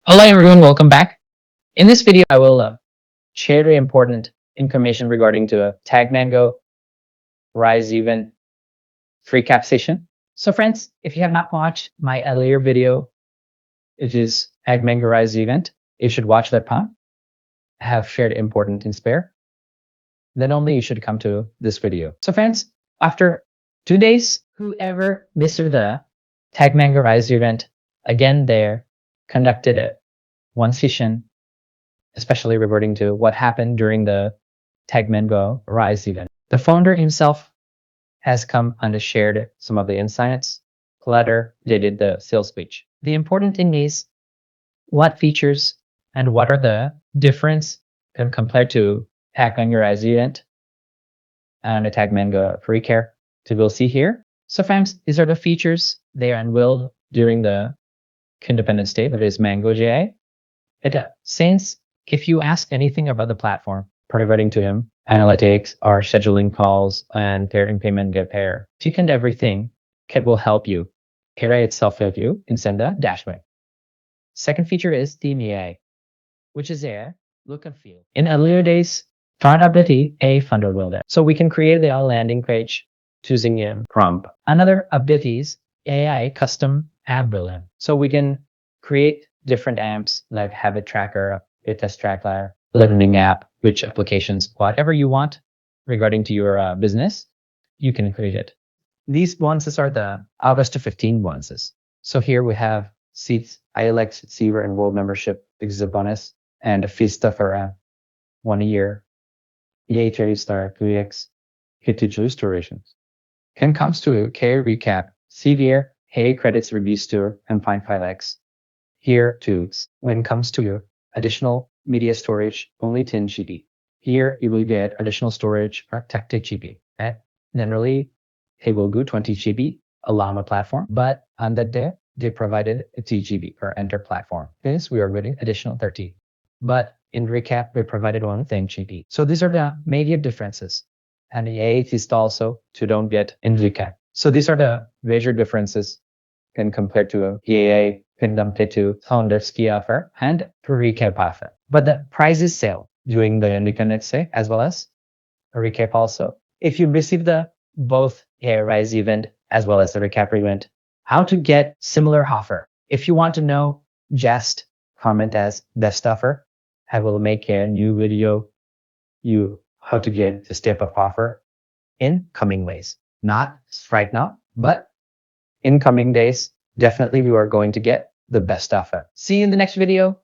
Hello everyone, welcome back. In this video, I will share very important information regarding to a TagMango Rise event free cap session. So friends, if you have not watched my earlier video, it is TagMango Rise event. You should watch that part. I have shared important in spare. Then only you should come to this video. So friends, after 2 days, whoever missed the TagMango Rise event, again there conducted one session especially reverting to what happened during the TagMango Rise event. The founder himself has come and shared some of the insights. Later, they did the sales pitch. The important thing is what features and what are the difference compared to TagMango Rise event and the TagMango free care. So we'll see here. So fams, these are the features they unveiled during the Independence Day, that is Mango JA. Since if you ask anything about the platform, providing to him analytics or scheduling calls and pairing payment get pair, if you can do everything, Kit will help you. Kira itself help you in Senda dashboard. Second feature is Team AI, which is a look and feel. In earlier days, start update a funnel builder. So we can create the landing page using a prompt. Another update is AI custom app builder. So we can create different apps like habit tracker, a test tracker, learning app, which applications, whatever you want regarding to your business, you can create it. These bonuses are the August to 15 bonuses. So here we have seats, ILX, Receiver, and World membership. This is a bonus and a Vista for 1 year. EA Trade Star 2x hit to juice durations. Can comes to a care recap, severe, hey credits review store, and find 5x. Here too, when it comes to your additional media storage, only 10 GB. Here you will get additional storage for 30 GB. Okay? Generally, they will go 20 GB Llama platform, but on that day, they provided a 2 GB for Enter platform. This we are getting additional 30. But in recap, we provided 1 GB. So these are the major differences. And the AAT is also to don't get in recap. So these are the major differences can compare to a PAA, Pindam to Founder Ski offer, and to recap offer. But the price is sale during the Independence Day as well as a recap also. If you receive the both a Rise event as well as the recap event, how to get similar offer. If you want to know, just comment as best offer. I will make a new video you how to get this type of offer in coming ways. Not right now, but in coming days, definitely we are going to get the best offer. See you in the next video.